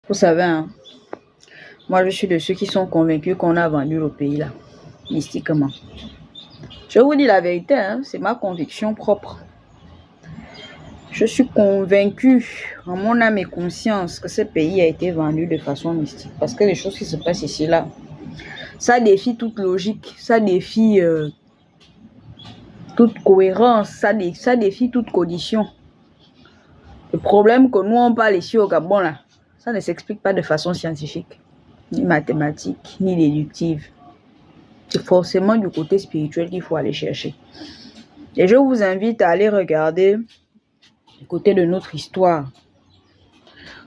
Vous savez, hein, moi je suis de ceux qui sont convaincus qu'on a vendu le pays là, mystiquement. Je vous dis la vérité, hein, c'est ma conviction propre. Je suis convaincue en mon âme et conscience que ce pays a été vendu de façon mystique. Parce que les choses qui se passent ici là, ça défie toute logique, ça défie toute cohérence, ça défie toute condition. Le problème que nous on parle ici au Gabon là, ça ne s'explique pas de façon scientifique, ni mathématique, ni déductive. C'est forcément du côté spirituel qu'il faut aller chercher. Et je vous invite à aller regarder du côté de notre histoire.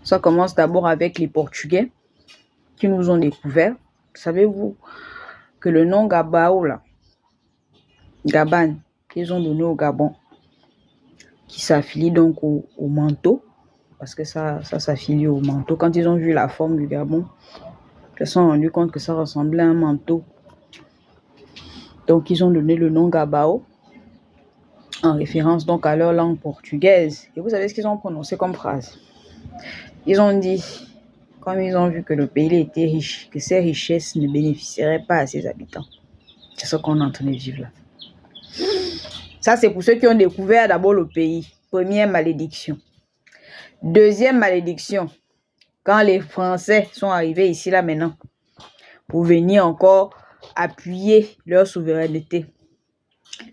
Ça commence d'abord avec les Portugais qui nous ont découverts. Savez-vous que le nom Gabao là, Gaban, qu'ils ont donné au Gabon, qui s'affilie donc au manteau, parce que ça s'affilie au manteau. Quand ils ont vu la forme du Gabon, ils se sont rendus compte que ça ressemblait à un manteau. Donc ils ont donné le nom Gabao, en référence donc à leur langue portugaise. Et vous savez ce qu'ils ont prononcé comme phrase? Ils ont dit, comme ils ont vu que le pays était riche, que ces richesses ne bénéficieraient pas à ses habitants. C'est ce qu'on est en train de vivre là. Ça, c'est pour ceux qui ont découvert d'abord le pays. Première malédiction. Deuxième malédiction, quand les Français sont arrivés ici là maintenant, pour venir encore appuyer leur souveraineté.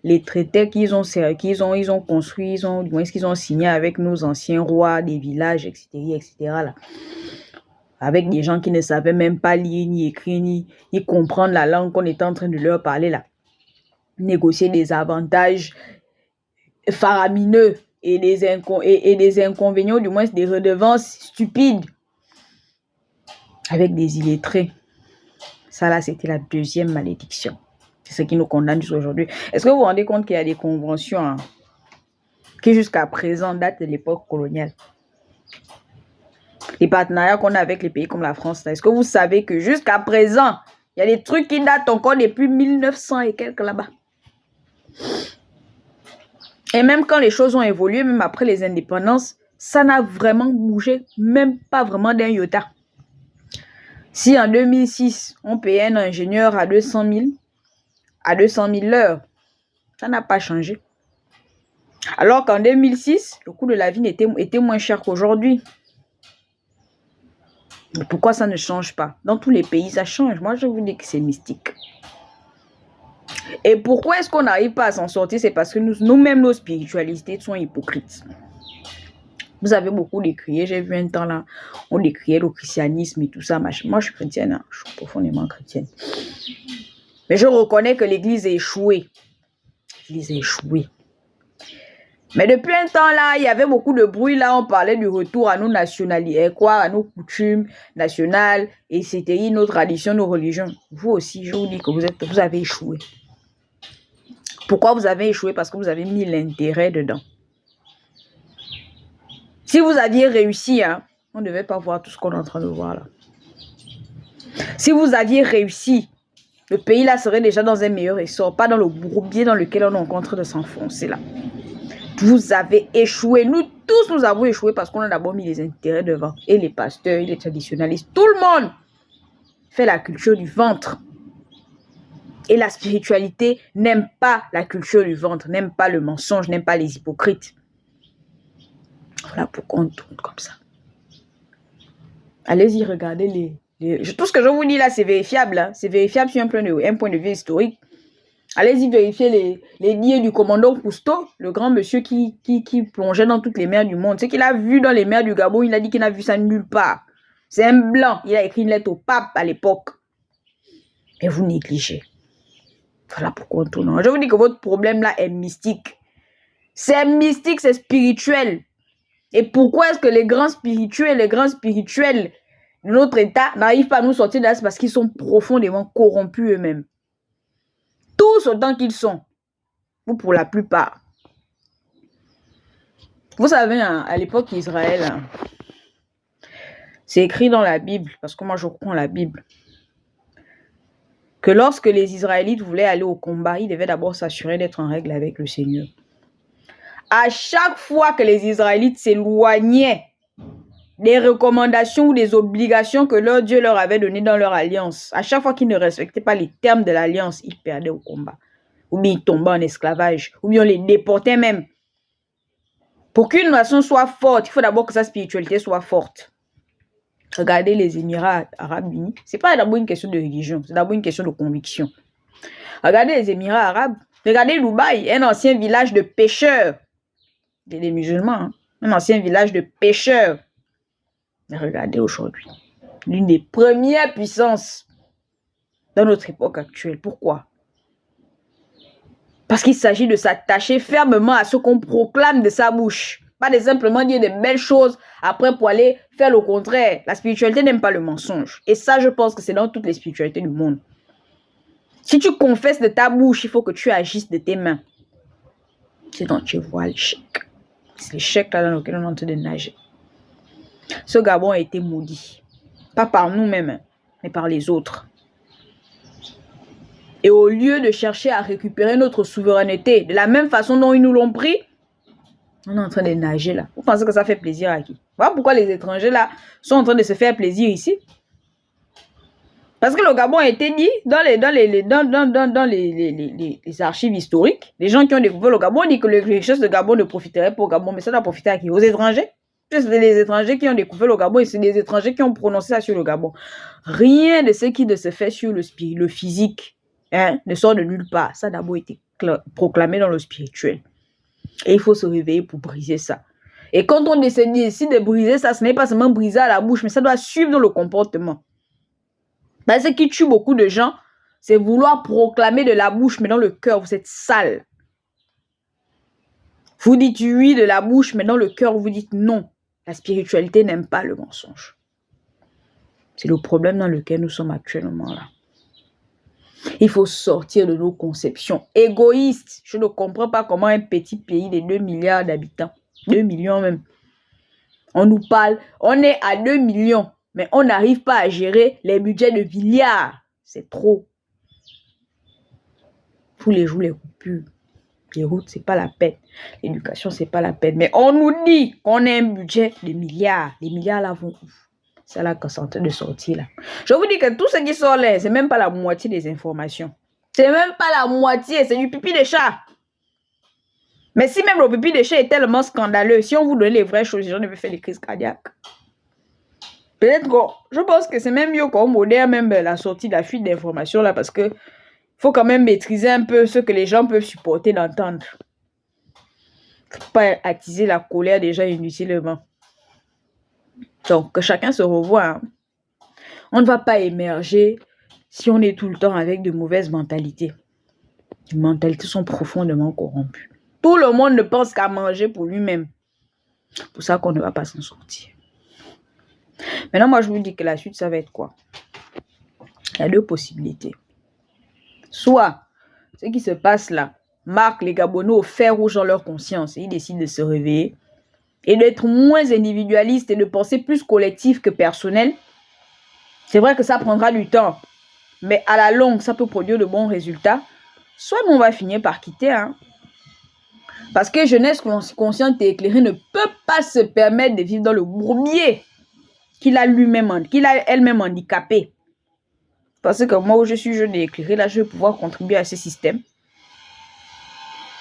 Les traités qu'ils ont construits, ils ont signé avec nos anciens rois des villages, etc. là. Avec des gens qui ne savaient même pas lire, ni écrire, ni comprendre la langue qu'on était en train de leur parler là. Négocier des avantages faramineux et des inconvénients, du moins des redevances stupides avec des illettrés. Ça là, c'était la deuxième malédiction. C'est ce qui nous condamne jusqu'aujourd'hui. Est-ce que vous vous rendez compte qu'il y a des conventions qui jusqu'à présent datent de l'époque coloniale? Les partenariats qu'on a avec les pays comme la France, est-ce que vous savez que jusqu'à présent, il y a des trucs qui datent encore depuis 1900 et quelques là-bas? Et même quand les choses ont évolué, même après les indépendances, ça n'a vraiment bougé, même pas vraiment d'un iota. Si en 2006, on payait un ingénieur à 200 000 l'heure, ça n'a pas changé. Alors qu'en 2006, le coût de la vie était moins cher qu'aujourd'hui. Pourquoi ça ne change pas? Dans tous les pays, ça change. Moi, je vous dis que c'est mystique. Et pourquoi est-ce qu'on n'arrive pas à s'en sortir? C'est parce que nous-mêmes, nos spiritualités sont hypocrites. Vous avez beaucoup décrié. J'ai vu un temps là, on décriait le christianisme et tout ça. Machin. Moi, je suis chrétienne. Hein. Je suis profondément chrétienne. Mais je reconnais que l'Église a échoué. L'Église a échoué. Mais depuis un temps là, il y avait beaucoup de bruit là. On parlait du retour à nos nationalités, à nos coutumes nationales, et c'était nos traditions, nos religions. Vous aussi, je vous dis que vous avez échoué. Pourquoi vous avez échoué? Parce que vous avez mis l'intérêt dedans. Si vous aviez réussi, hein, on ne devait pas voir tout ce qu'on est en train de voir là. Si vous aviez réussi, le pays là serait déjà dans un meilleur essor, pas dans le bourbier dans lequel on est en train de s'enfoncer là. Vous avez échoué. Nous tous, nous avons échoué parce qu'on a d'abord mis les intérêts devant. Et les pasteurs, et les traditionalistes, tout le monde fait la culture du ventre. Et la spiritualité n'aime pas la culture du ventre, n'aime pas le mensonge, n'aime pas les hypocrites. Voilà pourquoi on tourne comme ça. Allez-y, regardez tout ce que je vous dis là, c'est vérifiable. Hein. C'est vérifiable sur un point de vue historique. Allez-y vérifier les liens du commandant Cousteau, le grand monsieur qui plongeait dans toutes les mers du monde. Ce qu'il a vu dans les mers du Gabon, il a dit qu'il n'a vu ça nulle part. C'est un blanc. Il a écrit une lettre au pape à l'époque. Et vous négligez. Voilà pourquoi on tourne. Je vous dis que votre problème là est mystique. C'est mystique, c'est spirituel. Et pourquoi est-ce que les grands spirituels de notre état n'arrivent pas à nous sortir de là? C'est parce qu'ils sont profondément corrompus eux-mêmes. Tous autant qu'ils sont. Ou pour la plupart. Vous savez, hein, à l'époque d'Israël, hein, c'est écrit dans la Bible, parce que moi je crois en la Bible, que lorsque les Israélites voulaient aller au combat, ils devaient d'abord s'assurer d'être en règle avec le Seigneur. À chaque fois que les Israélites s'éloignaient des recommandations ou des obligations que leur Dieu leur avait données dans leur alliance. À chaque fois qu'ils ne respectaient pas les termes de l'alliance, ils perdaient au combat. Ou bien ils tombaient en esclavage. Ou bien on les déportait même. Pour qu'une nation soit forte, il faut d'abord que sa spiritualité soit forte. Regardez les Émirats arabes unis. Ce n'est pas d'abord une question de religion, c'est d'abord une question de conviction. Regardez les Émirats arabes. Regardez Dubaï, un ancien village de pêcheurs. Des musulmans, hein. Un ancien village de pêcheurs. Mais regardez aujourd'hui, l'une des premières puissances dans notre époque actuelle. Pourquoi? Parce qu'il s'agit de s'attacher fermement à ce qu'on proclame de sa bouche. Pas de simplement dire des belles choses après pour aller faire le contraire. La spiritualité n'aime pas le mensonge. Et ça, je pense que c'est dans toutes les spiritualités du monde. Si tu confesses de ta bouche, il faut que tu agisses de tes mains. Sinon, tu vois l'échec. C'est l'échec là dans lequel on est en train de nager. Ce Gabon a été maudit. Pas par nous-mêmes, mais par les autres. Et au lieu de chercher à récupérer notre souveraineté, de la même façon dont ils nous l'ont pris, on est en train de nager là. Vous pensez que ça fait plaisir à qui? Voilà pourquoi les étrangers là sont en train de se faire plaisir ici. Parce que le Gabon a été dit dans les archives historiques. Les gens qui ont découvert le Gabon disent que les richesses de Gabon ne profiteraient pas au Gabon. Mais ça doit profiter à qui? Aux étrangers. C'est les étrangers qui ont découvert le Gabon et c'est les étrangers qui ont prononcé ça sur le Gabon. Rien de ce qui se fait sur le physique ne sort de nulle part. Ça a d'abord été proclamé dans le spirituel. Et il faut se réveiller pour briser ça. Et quand on décide de briser ça, ce n'est pas seulement briser à la bouche, mais ça doit suivre dans le comportement. Parce que ce qui tue beaucoup de gens, c'est vouloir proclamer de la bouche, mais dans le cœur, vous êtes sale. Vous dites oui de la bouche, mais dans le cœur, vous dites non. La spiritualité n'aime pas le mensonge. C'est le problème dans lequel nous sommes actuellement là. Il faut sortir de nos conceptions égoïstes. Je ne comprends pas comment un petit pays de 2 milliards d'habitants, 2 millions même, on nous parle, on est à 2 millions, mais on n'arrive pas à gérer les budgets de milliards. C'est trop. Tous les jours, les coupures. Les routes, c'est pas la peine. L'éducation, c'est pas la peine. Mais on nous dit qu'on a un budget de milliards. Les milliards là vont où? C'est là qu'on est en train de sortir là. Je vous dis que tout ce qui sort là, c'est même pas la moitié des informations. C'est même pas la moitié, c'est du pipi de chat. Mais si même le pipi de chat est tellement scandaleux, si on vous donne les vraies choses, les gens devaient faire des crises cardiaques. Peut-être que, je pense que c'est même mieux qu'on modère même la sortie de la fuite d'informations là, parce que faut quand même maîtriser un peu ce que les gens peuvent supporter d'entendre. Faut pas attiser la colère des gens inutilement. Donc, que chacun se revoie. Hein. On ne va pas émerger si on est tout le temps avec de mauvaises mentalités. Les mentalités sont profondément corrompues. Tout le monde ne pense qu'à manger pour lui-même. C'est pour ça qu'on ne va pas s'en sortir. Maintenant, moi, je vous dis que la suite, ça va être quoi? Il y a deux possibilités. Soit, ce qui se passe là marque les Gabonais au fer rouge dans leur conscience et ils décident de se réveiller et d'être moins individualistes et de penser plus collectif que personnel. C'est vrai que ça prendra du temps, mais à la longue, ça peut produire de bons résultats. Soit on va finir par quitter. Hein. Parce que jeunesse consciente et éclairée ne peut pas se permettre de vivre dans le bourbier qu'il a elle-même handicapé. Parce que moi, où je suis jeune et éclairé, là, je vais pouvoir contribuer à ce système.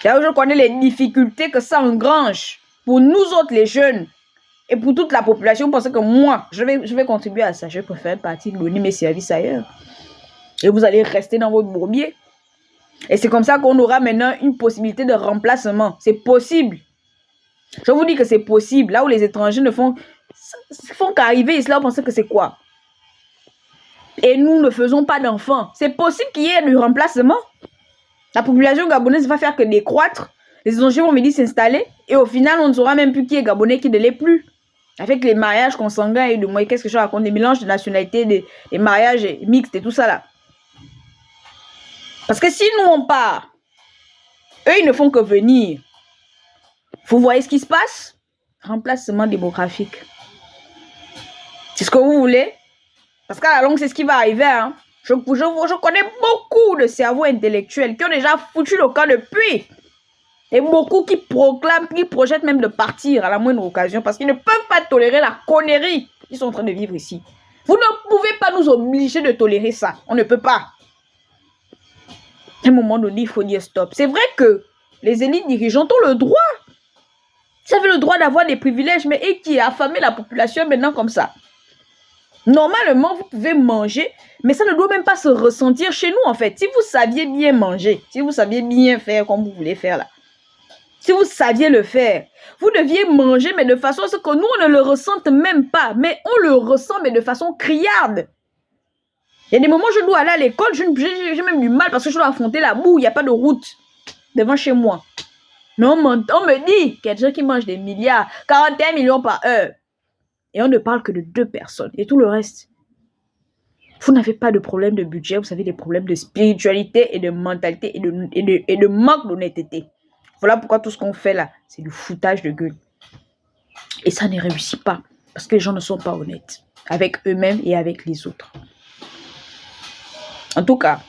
Là où je connais les difficultés que ça engrange pour nous autres, les jeunes, et pour toute la population, parce que moi, je vais contribuer à ça. Je préfère partir donner mes services ailleurs. Et vous allez rester dans votre bourbier. Et c'est comme ça qu'on aura maintenant une possibilité de remplacement. C'est possible. Je vous dis que c'est possible. Là où les étrangers ne font qu'arriver ici, là, on pense que c'est quoi? Et nous ne faisons pas d'enfants. C'est possible qu'il y ait du remplacement. La population gabonaise va faire que décroître. Les étrangers vont venir s'installer. Et au final, on ne saura même plus qui est gabonais, qui ne l'est plus. Avec les mariages consanguins et de moi, qu'est-ce que je raconte? Des mélanges de nationalités, des mariages mixtes et tout ça là. Parce que si nous on part, eux ils ne font que venir. Vous voyez ce qui se passe? Remplacement démographique. C'est ce que vous voulez? Parce qu'à la longue, c'est ce qui va arriver. Hein. Je connais beaucoup de cerveaux intellectuels qui ont déjà foutu le camp depuis. Et beaucoup qui proclament, qui projettent même de partir à la moindre occasion parce qu'ils ne peuvent pas tolérer la connerie qu'ils sont en train de vivre ici. Vous ne pouvez pas nous obliger de tolérer ça. On ne peut pas. À un moment donné, il faut dire stop. C'est vrai que les élites dirigeantes ont le droit. Vous avez le droit d'avoir des privilèges, mais et qui a affamé la population maintenant comme ça? Normalement, vous pouvez manger, mais ça ne doit même pas se ressentir chez nous en fait. Si vous saviez bien manger, si vous saviez bien faire comme vous voulez faire là, si vous saviez le faire, vous deviez manger, mais de façon à ce que nous, on ne le ressente même pas. Mais on le ressent, mais de façon criarde. Il y a des moments où je dois aller à l'école, j'ai même du mal parce que je dois affronter la boue, il n'y a pas de route devant chez moi. Mais on me dit qu'il y a des gens qui mangent des milliards, 41 millions par heure. Et on ne parle que de 2 personnes. Et tout le reste, vous n'avez pas de problème de budget, vous avez des problèmes de spiritualité et de mentalité et de manque d'honnêteté. Voilà pourquoi tout ce qu'on fait là, c'est du foutage de gueule. Et ça ne réussit pas. Parce que les gens ne sont pas honnêtes. Avec eux-mêmes et avec les autres. En tout cas,